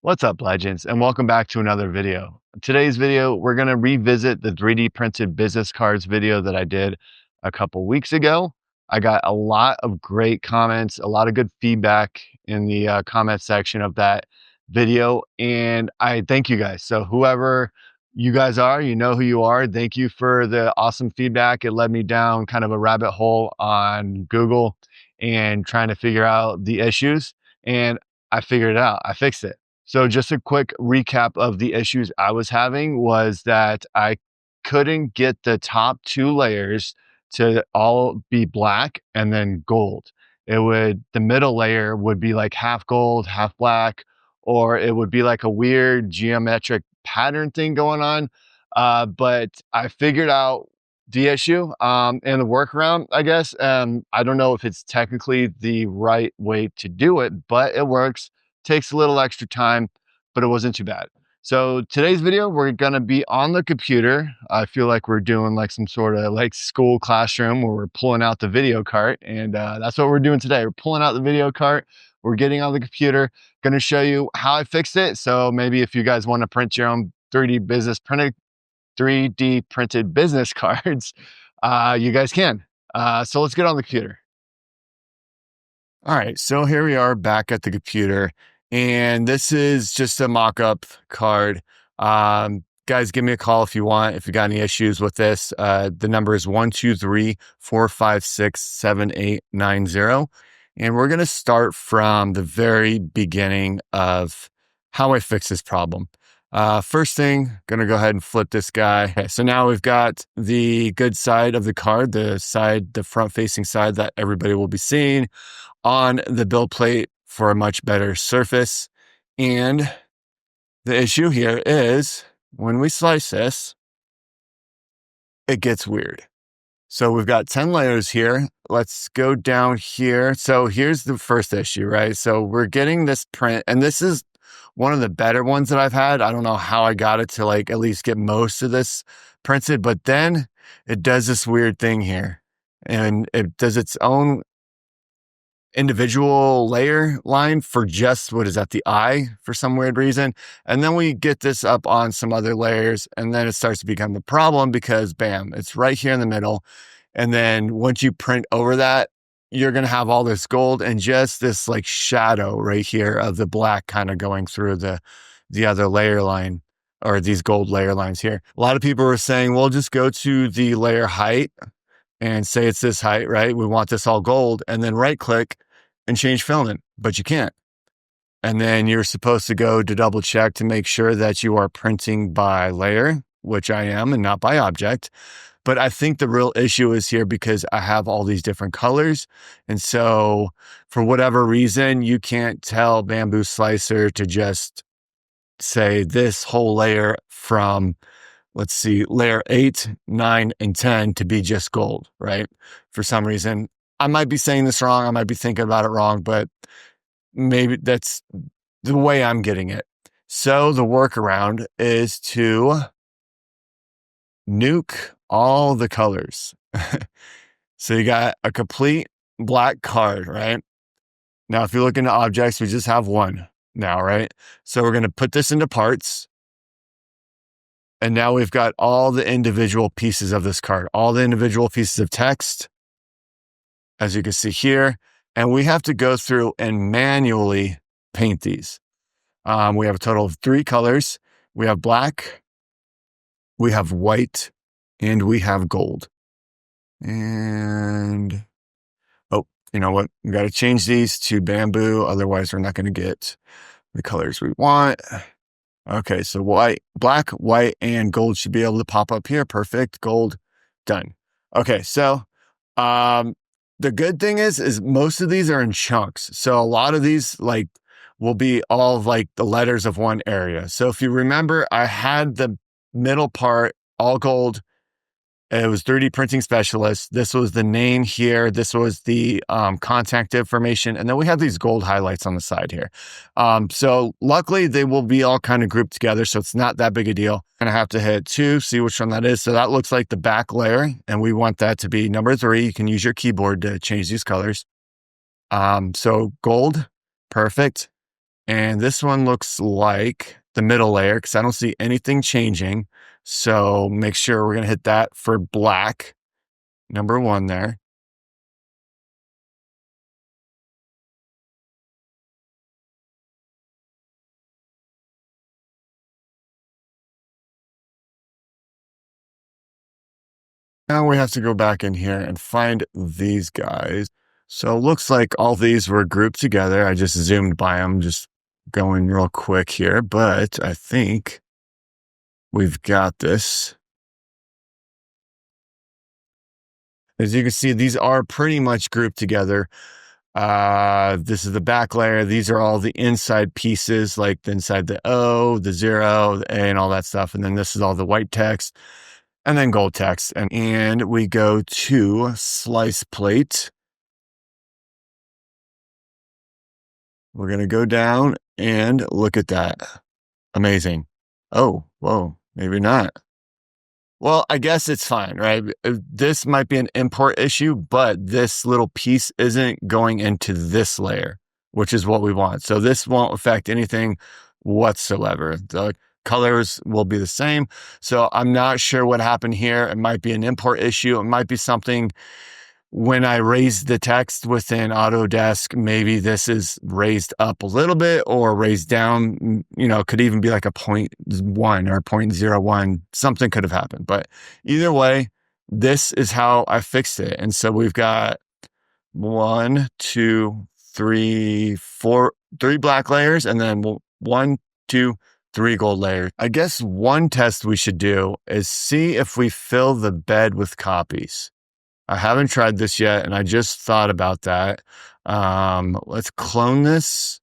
What's up, legends, and welcome back to another video. Today's video, we're going to revisit the 3D printed business cards video that I did a couple weeks ago. I got a lot of great comments, a lot of good feedback in the comment section of that video, and I thank you guys. So whoever you guys are, you know who you are. Thank you for the awesome feedback. It led me down kind of a rabbit hole on Google and trying to figure out the issues, and I figured it out. I fixed it. So just a quick recap of the issues I was having was that I couldn't get the top two layers to all be black and then gold. The middle layer would be like half gold, half black, or it would be like a weird geometric pattern thing going on. But I figured out the issue and the workaround, I guess. I don't know if it's technically the right way to do it, but it works. Takes a little extra time, but it wasn't too bad. So today's video, we're gonna be on the computer. I feel like we're doing like some sort of like school classroom where we're pulling out the video cart, and that's what we're doing today. We're pulling out the video cart, we're getting on the computer, gonna show you how I fixed it. So maybe if you guys wanna print your own 3D printed business cards, you guys can. So let's get on the computer. All right, so here we are back at the computer, and this is just a mock-up card. Guys, give me a call if you want, if you got any issues with this. The number is 123-456-7890. And we're going to start from the very beginning of how I fix this problem. First thing, going to go ahead and flip this guy. Okay, so now we've got the good side of the card, the front-facing side that everybody will be seeing on the build plate for a much better surface. And the issue here is when we slice this, it gets weird. So we've got 10 layers here. Let's go down here. So here's the first issue, right? So we're getting this print, and this is one of the better ones that I've had. I don't know how I got it to like at least get most of this printed, but then it does this weird thing here, and it does its own individual layer line for just what is at the eye for some weird reason. And then we get this up on some other layers, and then it starts to become the problem because bam, it's right here in the middle. And then once you print over that, you're going to have all this gold and just this like shadow right here of the black kind of going through the other layer line, or these gold layer lines here. A lot of people were saying, well, just go to the layer height and say it's this height, right? We want this all gold, and then right click and change filament, but you can't. And then you're supposed to go to double check to make sure that you are printing by layer, which I am, and not by object. But I think the real issue is here because I have all these different colors. And so for whatever reason, you can't tell Bambu Slicer to just say this whole layer from, let's see, layer 8, 9, and 10 to be just gold, right? For some reason, I might be saying this wrong. I might be thinking about it wrong, but maybe that's the way I'm getting it. So the workaround is to nuke all the colors. So you got a complete black card, right? Now, if you look into objects, we just have one now, right? So we're going to put this into parts. And now we've got all the individual pieces of this card, all the individual pieces of text, as you can see here. And we have to go through and manually paint these. We have a total of 3 colors. We have black, we have white, and we have gold. And, oh, you know what? We got to change these to bamboo. Otherwise, we're not going to get the colors we want. Okay, so black, white, and gold should be able to pop up here. Perfect. Gold, done. Okay, so the good thing is most of these are in chunks. So a lot of these like will be all of like the letters of one area. So if you remember, I had the middle part all gold. It was 3D printing specialist. This was the name here. This was the contact information. And then we have these gold highlights on the side here. So luckily they will be all kind of grouped together. So it's not that big a deal. And I have to hit 2, see which one that is. So that looks like the back layer. And we want that to be number 3. You can use your keyboard to change these colors. So gold, perfect. And this one looks like the middle layer because I don't see anything changing. So make sure we're going to hit that for black, number 1 there. Now we have to go back in here and find these guys. So it looks like all these were grouped together. I just zoomed by them, just going real quick here, but I think we've got this. As you can see, these are pretty much grouped together. This is the back layer. These are all the inside pieces, like inside the O, the 0, the A, and all that stuff. And then this is all the white text and then gold text. And we go to slice plate. We're going to go down and look at that. Amazing. Oh, whoa, maybe not. Well, I guess it's fine, right? This might be an import issue, but this little piece isn't going into this layer, which is what we want. So this won't affect anything whatsoever. The colors will be the same. So I'm not sure what happened here. It might be an import issue. It might be something when I raise the text within Autodesk, maybe this is raised up a little bit or raised down, could even be like a 0.1 or 0.01. Something could have happened. But either way, this is how I fixed it. And so we've got 1, 2, 3, 4, 3 black layers, and then 1, 2, 3 gold layers. I guess one test we should do is see if we fill the bed with copies. I haven't tried this yet, and I just thought about that. Let's clone this.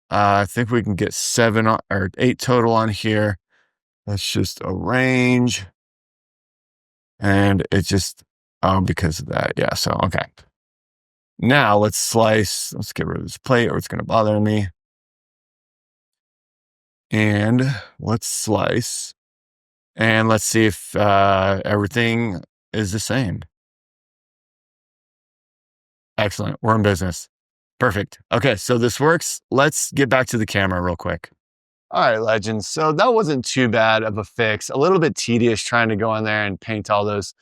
I think we can get 7 or 8 total on here. Let's just arrange. And it just, because of that. Yeah, so, okay. Now let's slice. Let's get rid of this plate or it's going to bother me. And let's slice. And let's see if everything is the same. Excellent. We're in business. Perfect. Okay, so this works. Let's get back to the camera real quick. All right, legends. So that wasn't too bad of a fix. A little bit tedious trying to go in there and paint all those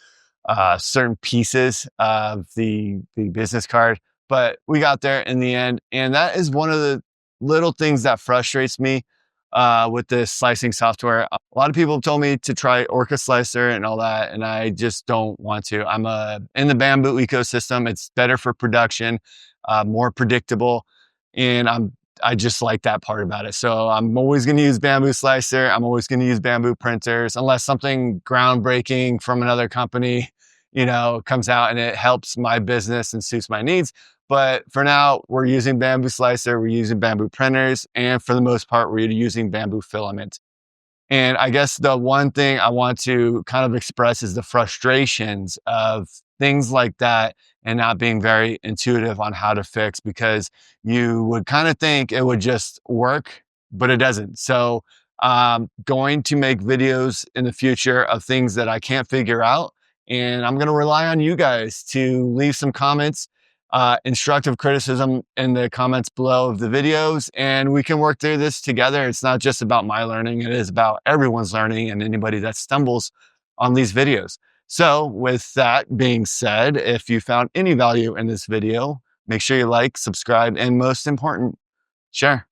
certain pieces of the business card, but we got there in the end. And that is one of the little things that frustrates me with this slicing software. A lot of people have told me to try Orca Slicer and all that, and I just don't want to. I'm in the Bambu ecosystem. It's better for production, more predictable, and I just like that part about it. So I'm always going to use Bambu Slicer. I'm always going to use Bambu printers unless something groundbreaking from another company, comes out and it helps my business and suits my needs. But for now, we're using Bambu Slicer, we're using Bambu printers, and for the most part, we're using Bambu filament. And I guess the one thing I want to kind of express is the frustrations of things like that and not being very intuitive on how to fix, because you would kind of think it would just work, but it doesn't. So I'm going to make videos in the future of things that I can't figure out. And I'm going to rely on you guys to leave some comments, instructive criticism in the comments below of the videos, and we can work through this together. It's not just about my learning, it is about everyone's learning and anybody that stumbles on these videos. So with that being said, if you found any value in this video, make sure you like, subscribe, and most important, share.